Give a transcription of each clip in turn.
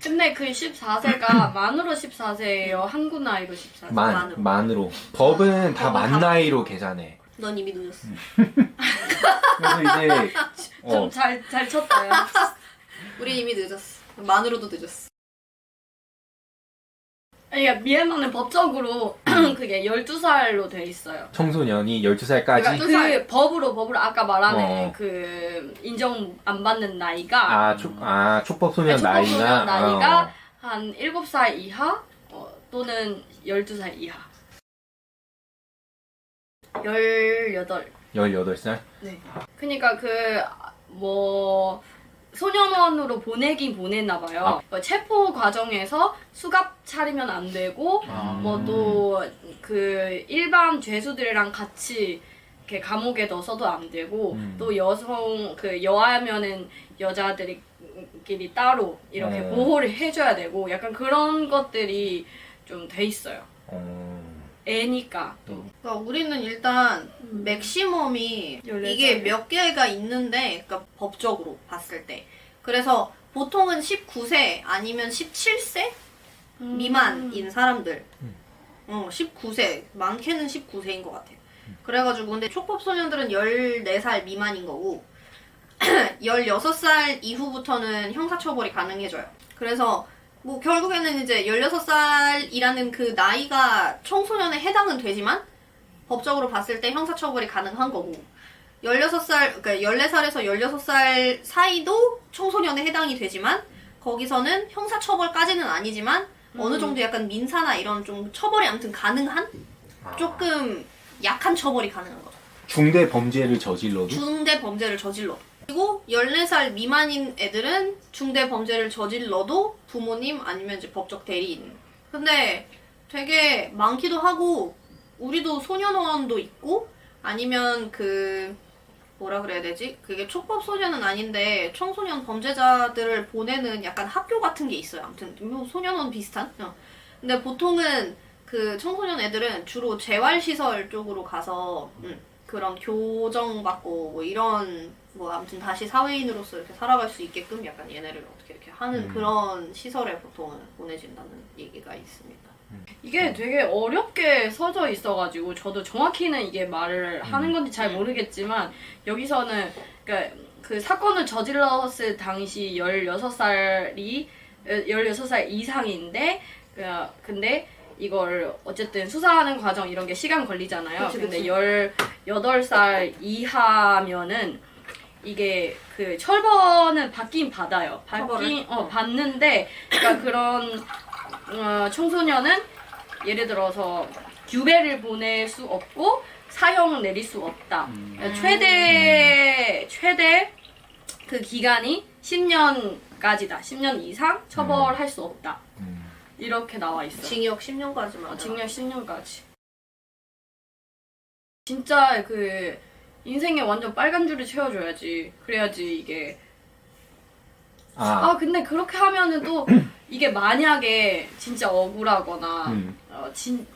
근데 그 14세가 만으로 14세예요? 한국 나이로 14세? 만으로. 법은 다 법은 만 나이로 계산해. 넌 이미 늦었어. 그래서 이제 좀 잘 쳤다요. 우리 이미 늦었어. 만으로도 늦었어. 그러니까 미얀마는 법적으로 그게 12살로 돼 있어요. 청소년이 12살까지 그러니까 그 법으로 아까 말한 어. 그 인정 안 받는 나이가 촉법 소년 촉법 나이가 소년 나이가 한 7살 이하 또는 12살 이하. 18. 18살? 네. 그러니까 소년원으로 보내긴 보냈나 봐요. 체포 과정에서 수갑 차리면 안 되고 또 그 일반 죄수들이랑 같이 이렇게 감옥에 넣어서도 안 되고 또 여아면은 여자들끼리 따로 이렇게 보호를 해줘야 되고 약간 그런 것들이 좀 돼 있어요. 애니까 또. 그러니까 우리는 일단 맥시멈이 14살. 이게 몇 개가 있는데, 그러니까 법적으로 봤을 때. 그래서 보통은 19세 아니면 17세 미만인 사람들. 19세, 많게는 19세인 것 같아요. 그래가지고 근데 촉법소년들은 14살 미만인 거고 16살 이후부터는 형사처벌이 가능해져요. 그래서 뭐 결국에는 이제 16살이라는 그 나이가 청소년에 해당은 되지만 법적으로 봤을 때 형사처벌이 가능한 거고 16살, 그러니까 14살에서 16살 사이도 청소년에 해당이 되지만 거기서는 형사처벌까지는 아니지만 어느 정도 약간 민사나 이런 좀 처벌이 아무튼 가능한 조금 약한 처벌이 가능한 거죠. 중대 범죄를 저질러도? 중대 범죄를 저질러도. 그리고 14살 미만인 애들은 중대 범죄를 저질러도 부모님 아니면 이제 법적 대리인. 근데 되게 많기도 하고 우리도 소년원도 있고 아니면 뭐라 그래야 되지? 그게 촉법 소년은 아닌데 청소년 범죄자들을 보내는 약간 학교 같은 게 있어요. 아무튼 뭐 소년원 비슷한. 근데 보통은 그 청소년 애들은 주로 재활시설 쪽으로 가서 그런 교정받고 뭐 이런 뭐 아무튼 다시 사회인으로서 이렇게 살아갈 수 있게끔 약간 얘네를 어떻게 이렇게 하는 그런 시설에 보통은 보내진다는 얘기가 있습니다. 이게 되게 어렵게 써져 있어가지고 저도 정확히는 이게 말을 하는 건지 잘 모르겠지만 여기서는 그러니까 그 사건을 저질렀을 당시 16살 이상인데 근데 이걸 어쨌든 수사하는 과정 이런 게 시간 걸리잖아요. 그치. 근데 18살 이하면은 이게 그 처벌은 받긴 받아요. 받는데 그러니까 그런 청소년은 예를 들어서 규배를 보낼 수 없고 사형을 내릴 수 없다. 최대 그 기간이 10년까지다. 10년 이상 처벌할 수 없다. 이렇게 나와 있어요. 징역 10년까지만. 징역 10년까지. 진짜 인생에 완전 빨간 줄을 채워줘야지. 그래야지 이게. 근데 그렇게 하면은 또 이게 만약에 진짜 억울하거나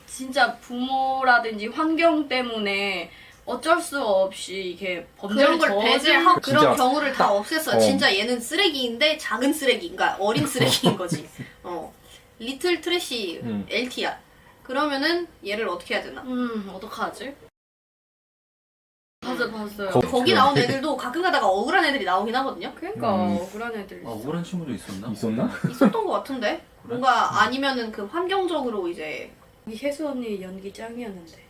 진짜 부모라든지 환경 때문에 어쩔 수 없이 이게 범죄를 그런 걸 배제하고 그런 경우를 다 없앴어요. 어. 진짜 얘는 쓰레기인데 작은 쓰레기인가 어린 쓰레기인 거지. 리틀 트래시 LT야. 그러면 얘를 어떻게 해야 되나? 어떡하지? 봤어요. 거기 나온 애들도 가끔 가다가 억울한 애들이 나오긴 하거든요. 그러니까 억울한 애들 있어. 억울한 친구도 있었나? 있었던 것 같은데? 뭔가 아니면은 그 환경적으로 이제 이 혜수 언니 연기 짱이었는데.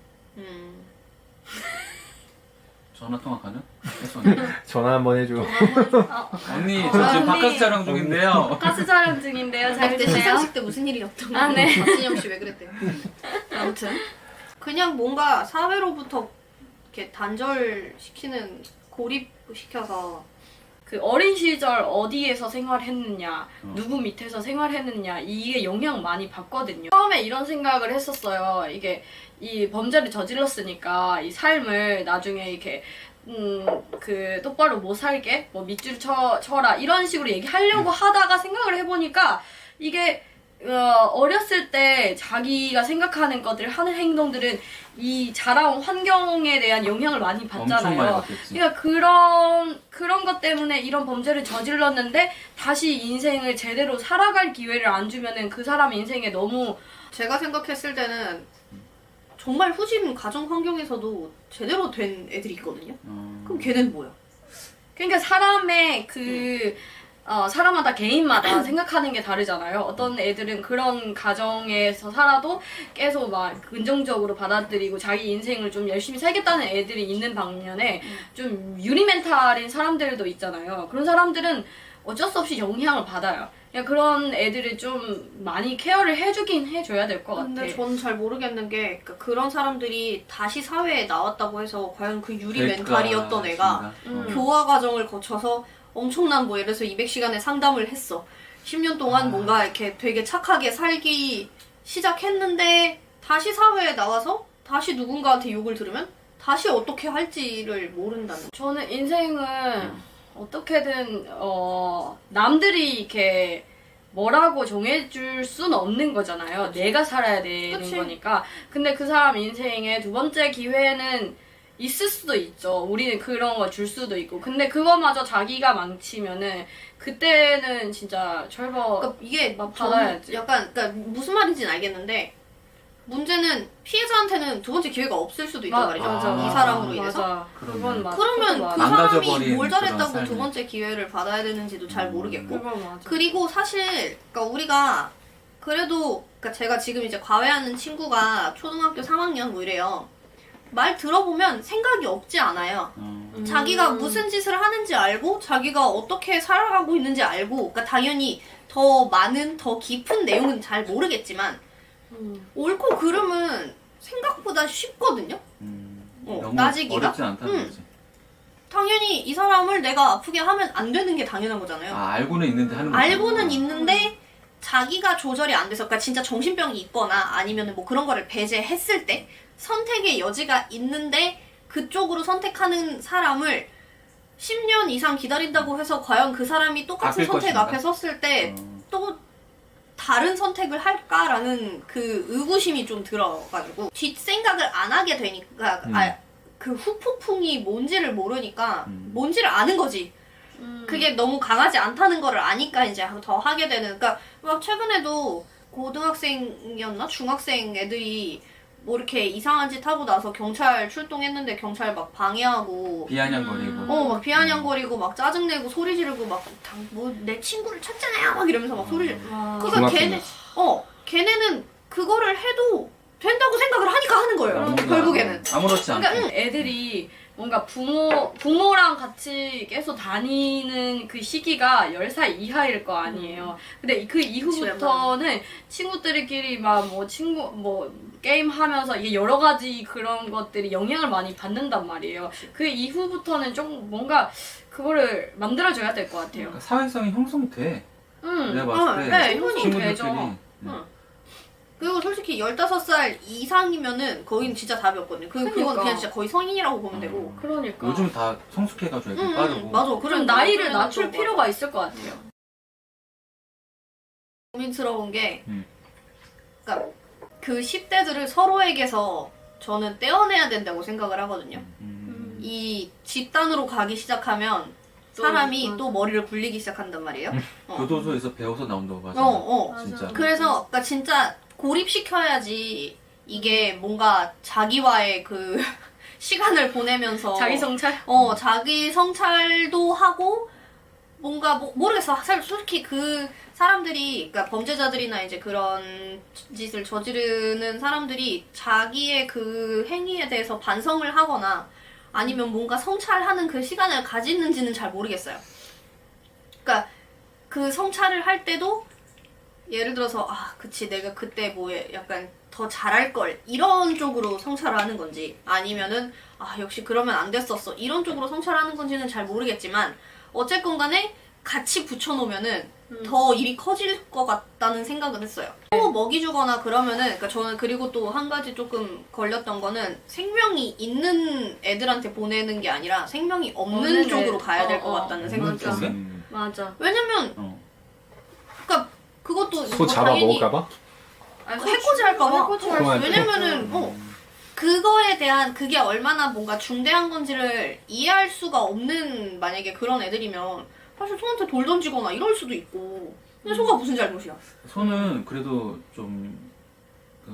전화 통화 가능? 했어. 전화 한번 해줘. 언니 저 지금 바깥 촬영 중인데요. 가스 촬영 중인데요. 잘 그때 드세요? 시상식 때 무슨 일이 없던 거. 네. 박진영 씨 왜 그랬대요? 아무튼 그냥 뭔가 사회로부터 이렇게 단절시키는 고립시켜서 그 어린 시절 어디에서 생활했느냐, 누구 밑에서 생활했느냐 이게 영향 많이 받거든요. 처음에 이런 생각을 했었어요. 이게 이 범죄를 저질렀으니까 이 삶을 나중에 이렇게 똑바로 못 살게 뭐 밑줄 쳐라 이런 식으로 얘기하려고 하다가 생각을 해보니까 이게 어렸을 때 자기가 생각하는 것들 하는 행동들은 이 자라온 환경에 대한 영향을 많이 엄청 많이 받잖아요. 받겠지. 그러니까 그런 것 때문에 이런 범죄를 저질렀는데 다시 인생을 제대로 살아갈 기회를 안 주면은 그 사람 인생에 너무 제가 생각했을 때는 정말 후진 가정 환경에서도 제대로 된 애들이 있거든요. 그럼 걔는 뭐야? 그러니까 사람의 사람마다 개인마다 생각하는 게 다르잖아요. 어떤 애들은 그런 가정에서 살아도 계속 막 긍정적으로 받아들이고 자기 인생을 좀 열심히 살겠다는 애들이 있는 반면에 좀 유리 멘탈인 사람들도 있잖아요. 그런 사람들은 어쩔 수 없이 영향을 받아요. 그냥 그런 애들을 좀 많이 케어를 해주긴 해줘야 될 것 같아. 근데 저는 잘 모르겠는 게 그러니까 그런 사람들이 다시 사회에 나왔다고 해서 과연 그 유리 멘탈이었던 애가 교화 과정을 거쳐서 엄청난 뭐 예를 들어서 200시간의 상담을 했어. 10년 동안 뭔가 이렇게 되게 착하게 살기 시작했는데 다시 사회에 나와서 다시 누군가한테 욕을 들으면 다시 어떻게 할지를 모른다는. 저는 인생은 어떻게든 남들이 이렇게 뭐라고 정해줄 수는 없는 거잖아요. 내가 살아야 되는 그치. 거니까. 근데 그 사람 인생에 두 번째 기회는 있을 수도 있죠. 우리는 그런 거 줄 수도 있고. 근데 그거마저 자기가 망치면은 그때는 진짜 철거 그러니까 이게 받아야지. 약간 그러니까 무슨 말인지는 알겠는데 문제는 피해자한테는 두 번째 기회가 없을 수도 있단 말이죠. 맞아. 이 사람으로 인해서. 맞아. 그건 맞아. 그러면 그건 그 맞아. 사람이 망가져버린 뭘 그런 잘했다고 삶이. 두 번째 기회를 받아야 되는지도 잘 모르겠고. 그건 맞아. 그리고 사실 그러니까 우리가 그래도 그러니까 제가 지금 이제 과외하는 친구가 초등학교 3학년 뭐 이래요. 말 들어보면 생각이 없지 않아요. 자기가 무슨 짓을 하는지 알고 자기가 어떻게 살아가고 있는지 알고 그러니까 당연히 더 많은 더 깊은 내용은 잘 모르겠지만 옳고 그름은 생각보다 쉽거든요. 너무 따지기가? 어렵진 않다는 거지. 당연히 이 사람을 내가 아프게 하면 안 되는 게 당연한 거잖아요. 알고는 있는데 하는 거지. 알고는 있는데 자기가 조절이 안 돼서 그러니까 진짜 정신병이 있거나 아니면 뭐 그런 거를 배제했을 때 선택의 여지가 있는데 그쪽으로 선택하는 사람을 10년 이상 기다린다고 해서 과연 그 사람이 똑같은 바뀔 선택 것인가? 앞에 섰을 때 또 다른 선택을 할까라는 그 의구심이 좀 들어가지고 뒷생각을 안 하게 되니까 그 후폭풍이 뭔지를 모르니까 뭔지를 아는 거지. 그게 너무 강하지 않다는 거를 아니까 이제 더 하게 되는. 그러니까 막 최근에도 고등학생이었나 중학생 애들이 뭐 이렇게 이상한 짓 하고 나서 경찰 출동했는데 경찰 막 방해하고 비아냥거리고. 막 비아냥거리고 막 짜증내고 소리 지르고 막 뭐 내 친구를 쳤잖아요 막 이러면서 막 소리 지르고. 그러니까 걔네는 그거를 해도 된다고 생각을 하니까 하는 거예요. 결국에는. 아무렇지 않고. 그러니까 애들이 뭔가 부모랑 같이 계속 다니는 그 시기가 10살 이하일 거 아니에요. 근데 그 이후부터는 친구들끼리 막 게임 하면서 이게 여러 가지 그런 것들이 영향을 많이 받는단 말이에요. 그 이후부터는 좀 뭔가 그거를 만들어줘야 될 것 같아요. 그러니까 사회성이 형성이 돼. 내가 봤을 때 네, 형성이 친구들끼리. 되죠. 그리고 솔직히 15살 이상이면은 거긴 진짜 답이 없거든요. 그건 그냥 진짜 거의 성인이라고 보면 되고. 그러니까. 요즘 다 성숙해가지고 애들 빠르고. 맞아. 좀 나이를 낮출 필요가 있을 것 같아요. 고민스러운 게 그러니까 그 10대들을 서로에게서 저는 떼어내야 된다고 생각을 하거든요. 이 집단으로 가기 시작하면 사람이 또 머리를 굴리기 시작한단 말이에요. 교도소에서 배워서 나온다고 맞아. 진짜. 그래서 그러니까 진짜 고립시켜야지 이게 뭔가 자기와의 그 시간을 보내면서 자기 성찰? 자기 성찰도 하고 뭔가 모르겠어. 솔직히 그 사람들이 그러니까 범죄자들이나 이제 그런 짓을 저지르는 사람들이 자기의 그 행위에 대해서 반성을 하거나 아니면 뭔가 성찰하는 그 시간을 가지는지는 잘 모르겠어요. 그러니까 그 성찰을 할 때도 예를 들어서 그치 내가 그때 뭐 약간 더 잘할 걸 이런 쪽으로 성찰을 하는 건지 아니면은 역시 그러면 안 됐었어 이런 쪽으로 성찰하는 건지는 잘 모르겠지만 어쨌건 간에 같이 붙여놓으면은 더 일이 커질 것 같다는 생각은 했어요. 또 먹이 주거나 그러면은 그러니까 저는 그리고 또 한 가지 조금 걸렸던 거는 생명이 있는 애들한테 보내는 게 아니라 생명이 없는 쪽으로 가야 될 것 같다는 생각이 들었어요. 맞아. 왜냐면 그러니까 그것도 소 뭐 잡아 당연히 먹을까봐? 아니, 해코지 할까봐. 해코지 할 수- 왜냐면은 그거에 대한 그게 얼마나 뭔가 중대한 건지를 이해할 수가 없는 만약에 그런 애들이면 사실 소한테 돌 던지거나 이럴 수도 있고. 근데 소가 무슨 잘못이야? 소는 그래도 좀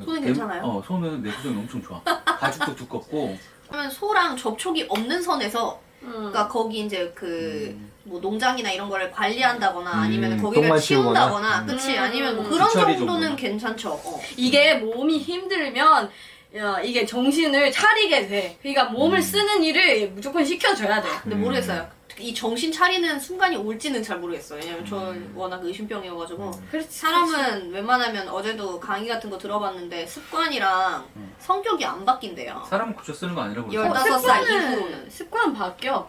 소는 괜찮아요? 소는 내구성이 엄청 좋아. 가죽도 두껍고. 그러면 소랑 접촉이 없는 선에서 그러니까 거기 이제 뭐 농장이나 이런 거를 관리한다거나 아니면 거기를 똥만 치운다거나 치우거나. 그치 아니면 뭐 그런 주차리 정도는 정도나. 괜찮죠. 이게 몸이 힘들면 이게 정신을 차리게 돼. 그러니까 몸을 쓰는 일을 무조건 시켜줘야 돼. 근데 모르겠어요. 이 정신 차리는 순간이 올지는 잘 모르겠어요. 왜냐면 저는 워낙 의심병이어가지고 사람은 웬만하면 어제도 강의 같은 거 들어봤는데 습관이랑 성격이 안 바뀐대요. 사람은 고쳐 쓰는 거 아니라고 그러죠. 15살 이후로는. 습관 바뀌어.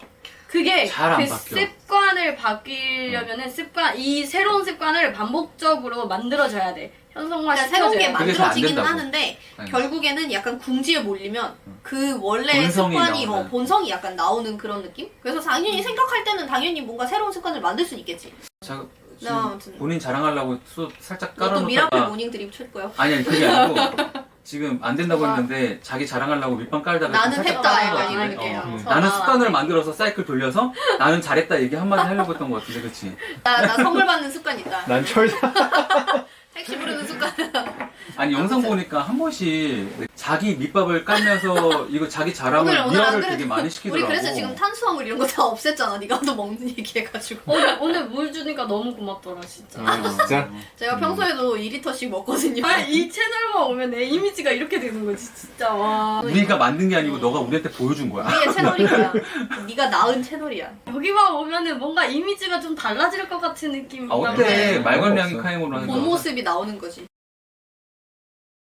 그게 잘안 그 바뀌어. 습관을 바뀌려면은 이 새로운 습관을 반복적으로 만들어줘야 돼. 현성화 그러니까 새로운 게 시켜줘야 돼. 그게 잘안 만들어지긴 된다고. 하는데 아니. 결국에는 약간 궁지에 몰리면 그 원래 본성이 습관이 나오는. 본성이 약간 나오는 그런 느낌? 그래서 당연히 생각할 때는 당연히 뭔가 새로운 습관을 만들 수는 있겠지. 자, 네, 아무튼. 지금 본인 자랑하려고 소 살짝 또 미라클 깔아놓다가 모닝 드립 칠 거예요. 아니 그게 아니고 지금 안 된다고 했는데 자기 자랑하려고 밑밥 깔다가 나는 살짝 했다, 깔은 약간 것 이런 같은데? 느낌이야. 나는 습관을 만들어서 사이클 돌려서 나는 잘했다 얘기 한마디 하려고 했던 것 같은데 그치? 나 선물 받는 습관 있다. 난 철사. 택시 부르는 습관. 아니 영상 보니까 한 번씩 자기 밑밥을 깔면서 이거 자기 자랑을 오늘 안 미라를 그래도 되게 많이 우리 시키더라고. 그래서 지금 탄수화물 이런 거 다 없앴잖아. 네가 또 먹는 얘기해가지고. 오늘 물 주니까 너무 고맙더라 진짜. 진짜? 제가 평소에도 2리터씩 먹거든요. 이 채널만 오면 내 이미지가 이렇게 되는 거지 진짜 와. 우리가 만든 게 아니고 너가 우리한테 보여준 거야. 우리의 채널이야. 네가 낳은 채널이야. 여기만 오면은 뭔가 이미지가 좀 달라질 것 같은 느낌이. 아 어때? 네. 말괄량이 없어. 카이모로 하는 본 거. 모습이 나오는 거지.